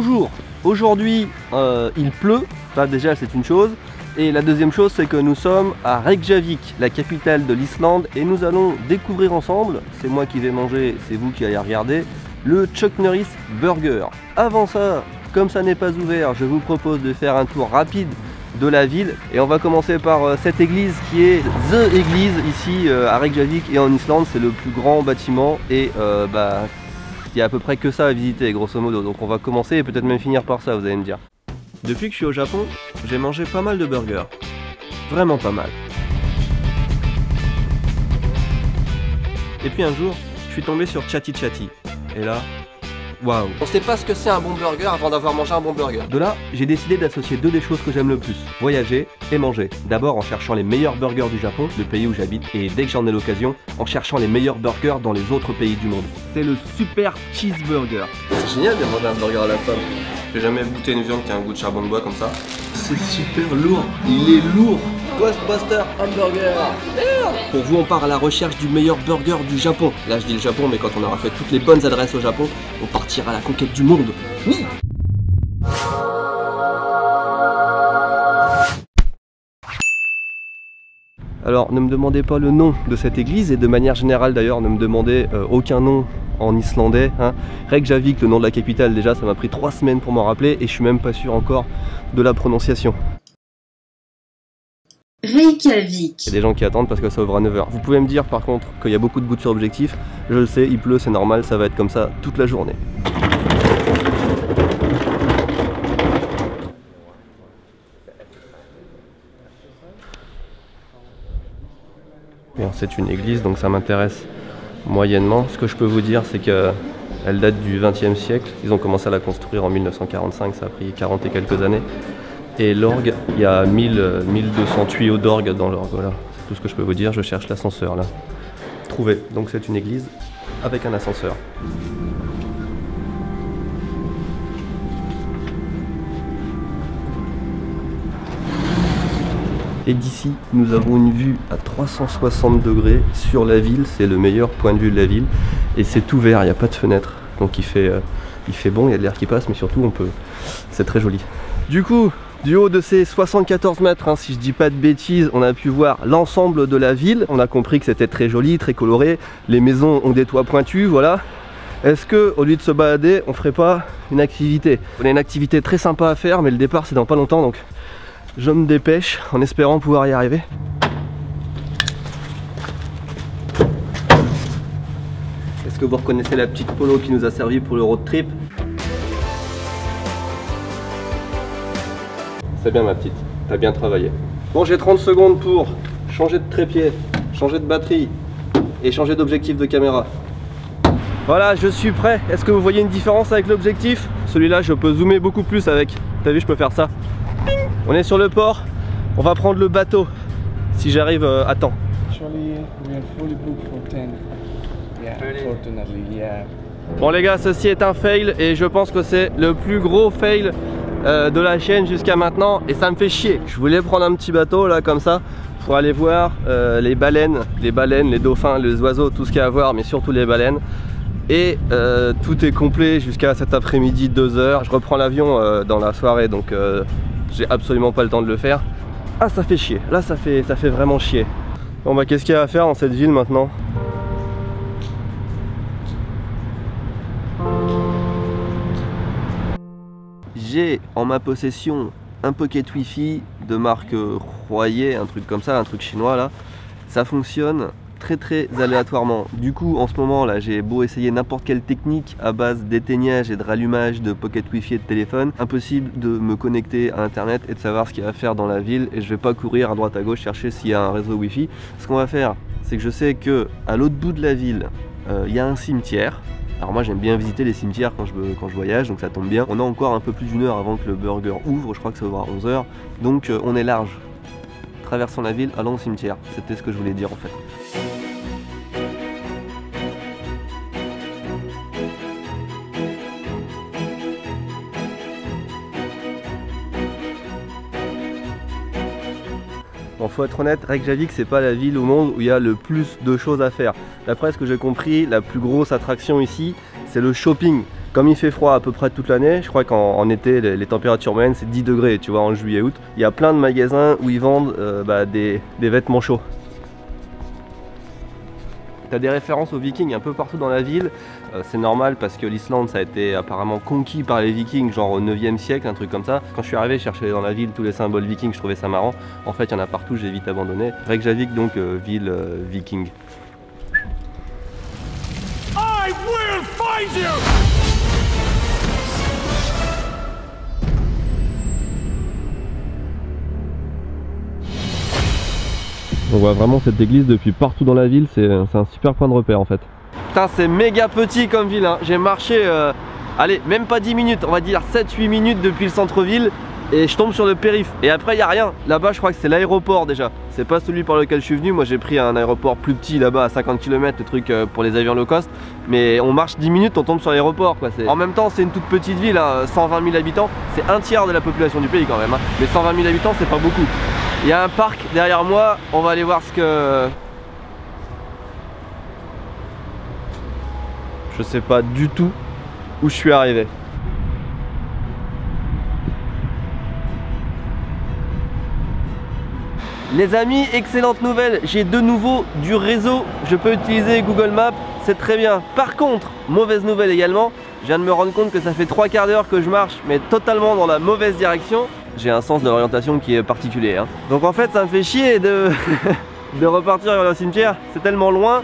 Bonjour, aujourd'hui il pleut, ça déjà c'est une chose. Et la deuxième chose, c'est que nous sommes à Reykjavik, la capitale de l'Islande, et nous allons découvrir ensemble, c'est moi qui vais manger, c'est vous qui allez regarder, le Chuck Norris Burger. Avant ça, comme ça n'est pas ouvert, je vous propose de faire un tour rapide de la ville, et on va commencer par cette église qui est The Église ici à Reykjavik et en Islande. C'est le plus grand bâtiment et il y a à peu près que ça à visiter grosso modo, donc on va commencer et peut-être même finir par ça, vous allez me dire. Depuis que je suis au Japon, j'ai mangé pas mal de burgers. Vraiment pas mal. Et puis un jour, je suis tombé sur Chatty Chatty. Et là, waouh. On sait pas ce que c'est un bon burger avant d'avoir mangé un bon burger. De là, j'ai décidé d'associer deux des choses que j'aime le plus. Voyager et manger. D'abord en cherchant les meilleurs burgers du Japon, le pays où j'habite, et dès que j'en ai l'occasion, en cherchant les meilleurs burgers dans les autres pays du monde. C'est le Super Cheeseburger. C'est génial de manger un burger à la pomme. J'ai jamais goûté une viande qui a un goût de charbon de bois comme ça. C'est super lourd, il est lourd. Ghostbuster Hamburger. Pour vous, on part à la recherche du meilleur burger du Japon. Là je dis le Japon, mais quand on aura fait toutes les bonnes adresses au Japon, on partira à la conquête du monde. Oui. Alors ne me demandez pas le nom de cette église, et de manière générale d'ailleurs ne me demandez aucun nom en islandais, hein. Reykjavik, le nom de la capitale, déjà ça m'a pris 3 semaines pour m'en rappeler et je suis même pas sûr encore de la prononciation. Reykjavik. Il y a des gens qui attendent parce que ça ouvre à 9 h. Vous pouvez me dire par contre qu'il y a beaucoup de gouttes sur l'objectif, je le sais, il pleut, c'est normal, ça va être comme ça toute la journée. C'est une église donc ça m'intéresse moyennement. Ce que je peux vous dire, c'est qu'elle date du XXe siècle. Ils ont commencé à la construire en 1945, ça a pris 40 et quelques années. Et l'orgue, il y a 1200 tuyaux d'orgue dans l'orgue. Voilà, c'est tout ce que je peux vous dire. Je cherche l'ascenseur là. Trouvé. Donc c'est une église avec un ascenseur. Et d'ici, nous avons une vue à 360 degrés sur la ville. C'est le meilleur point de vue de la ville. Et c'est tout vert, il n'y a pas de fenêtre. Donc il fait bon, il y a de l'air qui passe, mais surtout on peut... c'est très joli. Du coup, du haut de ces 74 mètres, hein, si je dis pas de bêtises, on a pu voir l'ensemble de la ville. On a compris que c'était très joli, très coloré. Les maisons ont des toits pointus, voilà. Est-ce que, au lieu de se balader, on ferait pas une activité? On a une activité très sympa à faire, mais le départ c'est dans pas longtemps, donc... je me dépêche en espérant pouvoir y arriver. Est-ce que vous reconnaissez la petite polo qui nous a servi pour le road trip? C'est bien ma petite, t'as bien travaillé. Bon, j'ai 30 secondes pour changer de trépied, changer de batterie et changer d'objectif de caméra. Voilà, je suis prêt. Est-ce que vous voyez une différence avec l'objectif? Celui-là, je peux zoomer beaucoup plus avec. T'as vu, je peux faire ça. On est sur le port, on va prendre le bateau si j'arrive à temps. Bon les gars, ceci est un fail et je pense que c'est le plus gros fail de la chaîne jusqu'à maintenant et ça me fait chier. Je voulais prendre un petit bateau là comme ça pour aller voir les baleines, les dauphins, les oiseaux, tout ce qu'il y a à voir, mais surtout les baleines. Et tout est complet jusqu'à cet après-midi 2 h. Je reprends l'avion dans la soirée, donc j'ai absolument pas le temps de le faire. Ah, ça fait chier, là ça fait vraiment chier. Bon bah qu'est-ce qu'il y a à faire dans cette ville maintenant? J'ai en ma possession un pocket wifi de marque Huawei, un truc comme ça, un truc chinois là. Ça fonctionne très aléatoirement. Du coup en ce moment là j'ai beau essayer n'importe quelle technique à base d'éteignage et de rallumage de pocket wifi et de téléphone, impossible de me connecter à internet et de savoir ce qu'il y a à faire dans la ville, et je vais pas courir à droite à gauche chercher s'il y a un réseau wifi. Ce qu'on va faire, c'est que je sais que à l'autre bout de la ville il y a un cimetière. Alors moi j'aime bien visiter les cimetières quand je voyage, donc ça tombe bien. On a encore un peu plus d'1 heure avant que le burger ouvre, je crois que ça ouvre à 11 h, donc on est large. Traversons la ville, allons au cimetière, c'était ce que je voulais dire en fait. Bon, faut être honnête, Reykjavik c'est pas la ville au monde où il y a le plus de choses à faire. D'après ce que j'ai compris, la plus grosse attraction ici c'est le shopping. Comme il fait froid à peu près toute l'année, je crois qu'en été les températures moyennes c'est 10 degrés, tu vois, en juillet août. Il y a plein de magasins où ils vendent des vêtements chauds. T'as des références aux Vikings un peu partout dans la ville, c'est normal parce que l'Islande ça a été apparemment conquis par les Vikings genre au 9e siècle, un truc comme ça. Quand je suis arrivé, je cherchais dans la ville tous les symboles Vikings, je trouvais ça marrant. En fait il y en a partout, j'ai vite abandonné. Reykjavik donc ville viking. I will find you! On voit vraiment cette église depuis partout dans la ville, c'est un super point de repère en fait. Putain c'est méga petit comme ville, hein. J'ai marché, allez même pas 10 minutes, on va dire 7-8 minutes depuis le centre-ville et je tombe sur le périph. Et après il n'y a rien, là-bas je crois que c'est l'aéroport déjà. C'est pas celui par lequel je suis venu, moi j'ai pris un aéroport plus petit là-bas à 50 km, le truc pour les avions low cost. Mais on marche 10 minutes, on tombe sur l'aéroport quoi. En même temps c'est une toute petite ville, hein, 120 000 habitants, c'est un tiers de la population du pays quand même, hein. Mais 120 000 habitants c'est pas beaucoup. Il y a un parc derrière moi, on va aller voir ce que... Je sais pas du tout où je suis arrivé. Les amis, excellente nouvelle, j'ai de nouveau du réseau, je peux utiliser Google Maps, c'est très bien. Par contre, mauvaise nouvelle également, je viens de me rendre compte que ça fait 3/4 d'heure que je marche, mais totalement dans la mauvaise direction. J'ai un sens de l'orientation qui est particulier, hein. Donc en fait ça me fait chier de, de repartir vers le cimetière, c'est tellement loin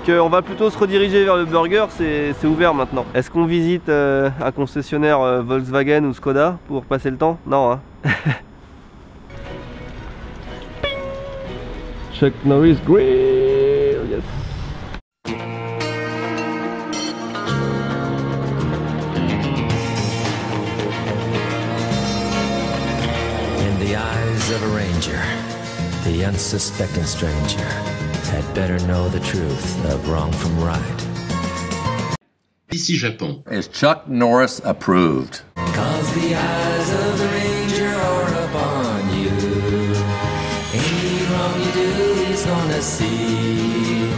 qu'on va plutôt se rediriger vers le burger, c'est ouvert maintenant. Est-ce qu'on visite un concessionnaire Volkswagen ou Skoda pour passer le temps? Non, hein. Chuck Norris Grill, yes. In the eyes of a ranger, the unsuspecting stranger had better know the truth of wrong from right. Ici Japon. Is Chuck Norris approved? Cause the eyes of the ranger are upon you. Any wrong you do, he's gonna see.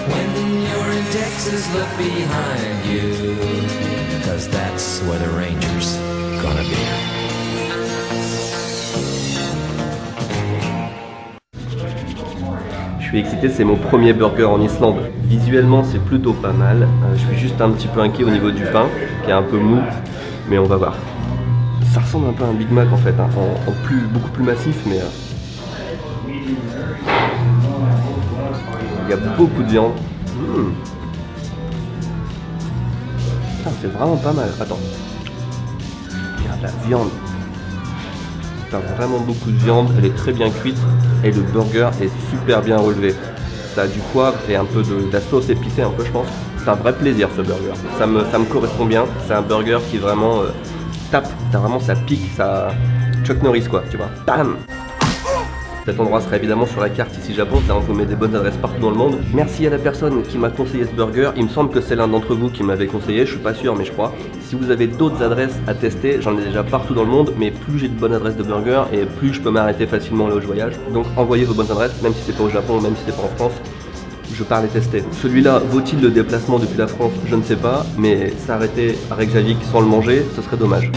When you're in Texas, look behind you. Cause that's where the ranger's gonna be. Je suis excité, c'est mon premier burger en Islande. Visuellement c'est plutôt pas mal. Je suis juste un petit peu inquiet au niveau du pain, qui est un peu mou, mais on va voir. Ça ressemble un peu à un Big Mac en fait, hein, beaucoup plus massif, mais il y a beaucoup de viande. C'est vraiment pas mal. Attends. Regarde la viande. T'as vraiment beaucoup de viande, elle est très bien cuite et le burger est super bien relevé. T'as du poivre et un peu de la sauce épicée un peu je pense. C'est un vrai plaisir ce burger. Ça me correspond bien. C'est un burger qui vraiment tape. T'as vraiment ça pique, ça Chuck Norris quoi, tu vois. Bam. Cet endroit sera évidemment sur la carte ici Japon, ça vous met des bonnes adresses partout dans le monde. Merci à la personne qui m'a conseillé ce burger, il me semble que c'est l'un d'entre vous qui m'avait conseillé, je suis pas sûr mais je crois. Si vous avez d'autres adresses à tester, j'en ai déjà partout dans le monde, mais plus j'ai de bonnes adresses de burger et plus je peux m'arrêter facilement là où je voyage. Donc envoyez vos bonnes adresses, même si c'est pas au Japon, même si c'est pas en France. Je pars les tester. Celui-là vaut-il le déplacement depuis la France? Je ne sais pas, mais s'arrêter à Reykjavik sans le manger, ce serait dommage.